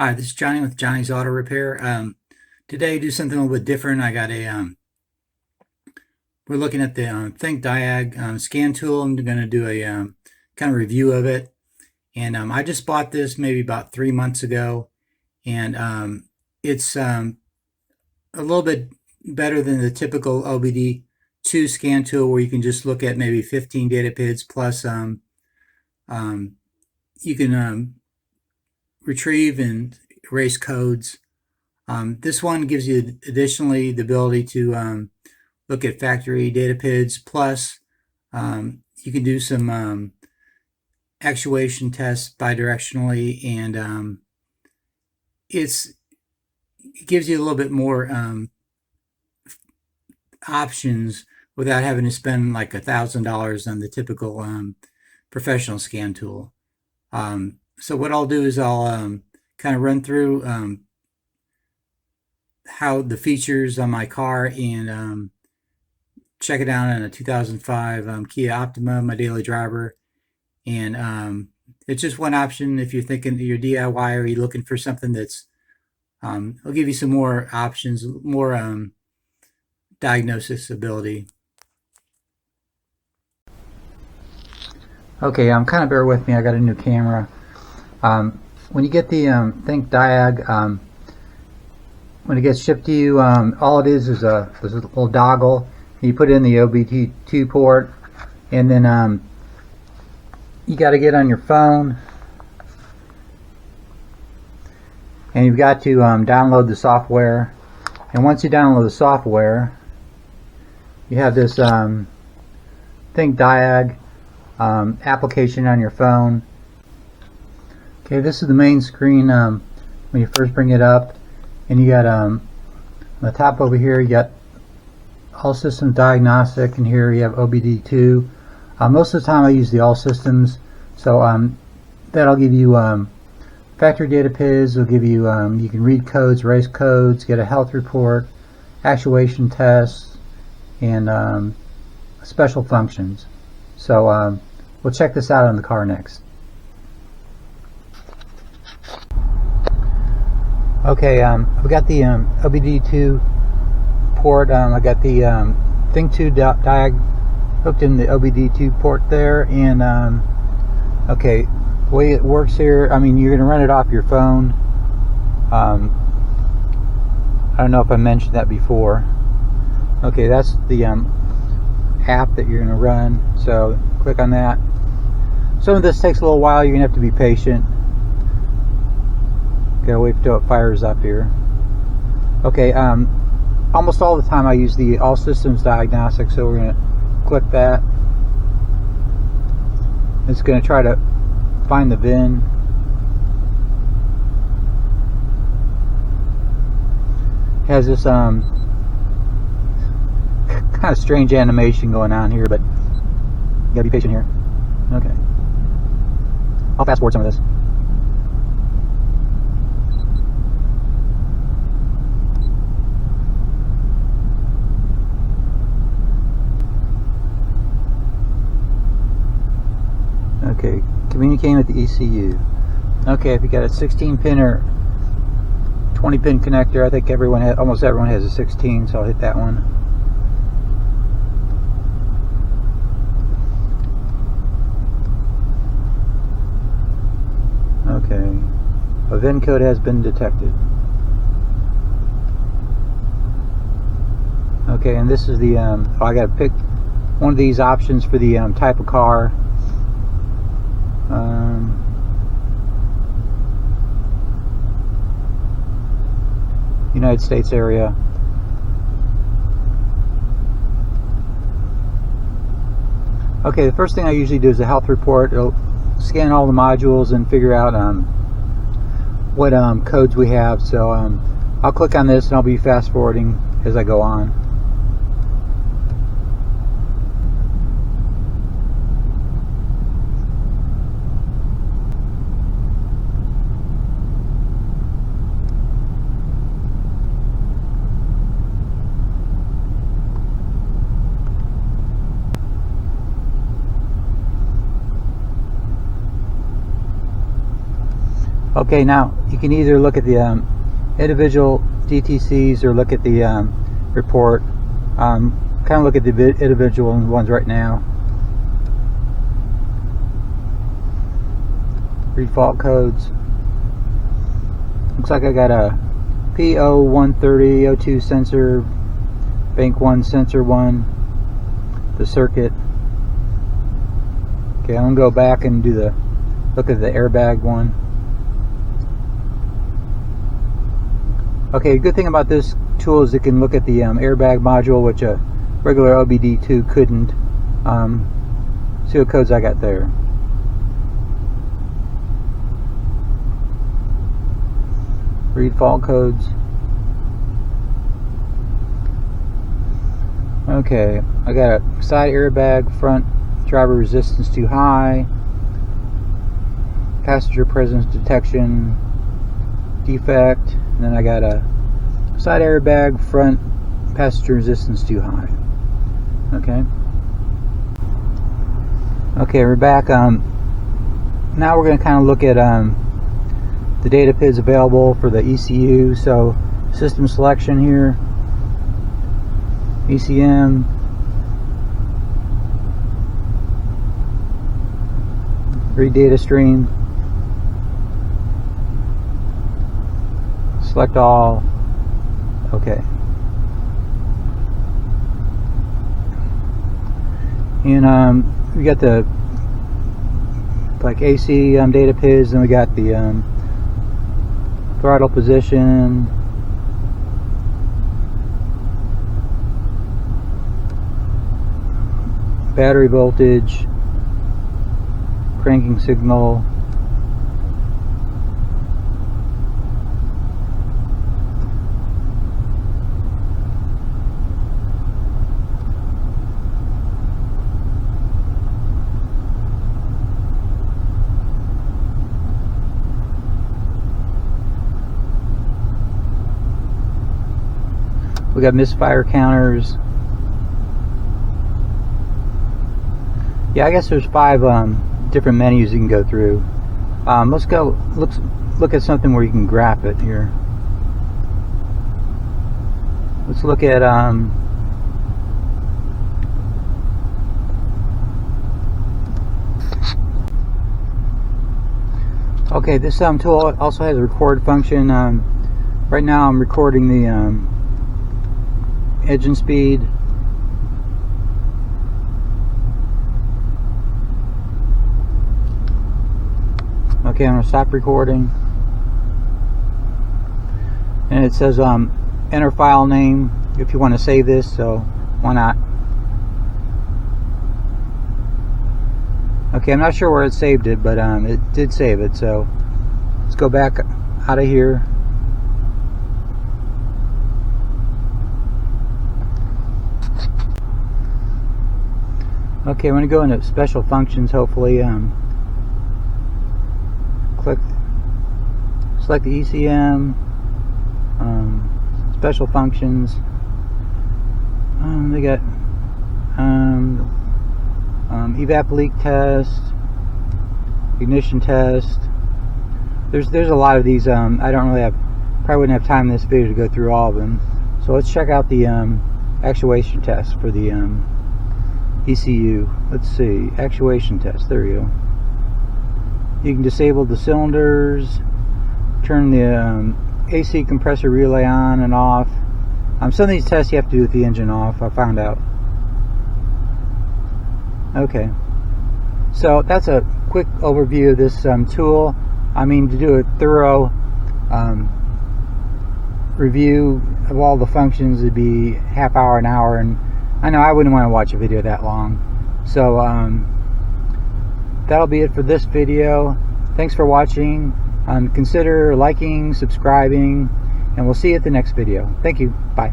Hi, this is Johnny with Johnny's Auto Repair. Today, do something a little bit different. We're looking at the ThinkDiag Scan Tool. I'm going to do a kind of review of it. And I just bought this maybe about 3 months ago, and it's a little bit better than the typical OBD2 scan tool, where you can just look at maybe 15 data PIDS plus you can retrieve and erase codes. This one gives you additionally the ability to look at factory data PIDS, plus you can do some actuation tests bidirectionally, and it gives you a little bit more options without having to spend like $1,000 on the typical professional scan tool. So what I'll do is I'll kind of run through how the features on my car, and check it out on a 2005 Kia Optima, my daily driver. And it's just one option if you're thinking you're DIY or you're looking for something that's, I'll give you some more options, more diagnosis ability. Okay, kind of bear with me. I got a new camera. When you get the ThinkDiag, when it gets shipped to you, all it is a little dongle. You put it in the OBD2 port, and then you got to get on your phone, and you've got to download the software. And once you download the software, you have this ThinkDiag application on your phone. Okay, this is the main screen when you first bring it up, and you got on the top over here you got all systems diagnostic, and here you have OBD2. Most of the time I use the all systems, so that'll give you factory data PIDS. It'll give you you can read codes, erase codes, get a health report, actuation tests, and special functions. So we'll check this out on the car next. Okay, we got the OBD2 port. I got the ThinkDiag hooked in the OBD2 port there, and okay, the way it works here, I mean, you're going to run it off your phone. I don't know if I mentioned that before. Okay, that's the app that you're going to run, so click on that. Some of this takes a little while. You're going to have to be patient. Gotta wait until it fires up here. Okay, almost all the time I use the all systems diagnostic, so we're going to click that. It's going to try to find the VIN. It has this kind of strange animation going on here, but you gotta be patient here. Okay, I'll fast forward some of this. Okay, communicating with the ECU. Okay, if you got a 16-pin or 20-pin connector, I think almost everyone has a 16, so I'll hit that one. Okay, a VIN code has been detected. Okay, and this is the I got to pick one of these options for the type of car. United States area. Okay, the first thing I usually do is a health report. It'll scan all the modules and figure out what codes we have. So I'll click on this and I'll be fast forwarding as I go on. Okay, now you can either look at the individual DTCs or look at the report. Kind of look at the individual ones right now. Read fault codes. Looks like I got a P013002 sensor, bank 1 sensor 1, the circuit. Okay, I'm gonna go back and do the look at the airbag one. Okay, good thing about this tool is it can look at the airbag module, which a regular OBD2 couldn't. See what codes I got there. Read fault codes. Okay, I got a side airbag, front driver resistance too high, passenger presence detection defect, and then I got a side airbag, front passenger resistance too high. Okay, we're back. Now we're going to kind of look at the data PIDS available for the ECU. So system selection here, ECM, read data stream, select all. Okay, and we got the like AC data PIDS, and we got the throttle position, battery voltage, cranking signal, we got misfire counters. Yeah, I guess there's 5 different menus you can go through. Let's go look at something where you can graph it here. Let's look at okay, this tool also has a record function. Right now I'm recording the engine speed. Okay, I'm going to stop recording. And it says enter file name if you want to save this, so why not? Okay, I'm not sure where it saved it, but it did save it, so let's go back out of here. Okay, I'm going to go into special functions, hopefully. Select the ECM, special functions. They got evap leak test, ignition test. There's a lot of these. I don't really probably wouldn't have time in this video to go through all of them. So let's check out the actuation test for the ECU. Let's see, actuation test. There we go. You can disable the cylinders, turn the AC compressor relay on and off. Some of these tests you have to do with the engine off, I found out. Okay, so that's a quick overview of this tool. I mean, to do a thorough review of all the functions, it'd be half hour, an hour, and I know I wouldn't want to watch a video that long. So that'll be it for this video. Thanks for watching. Consider liking, subscribing, and we'll see you at the next video. Thank you. Bye.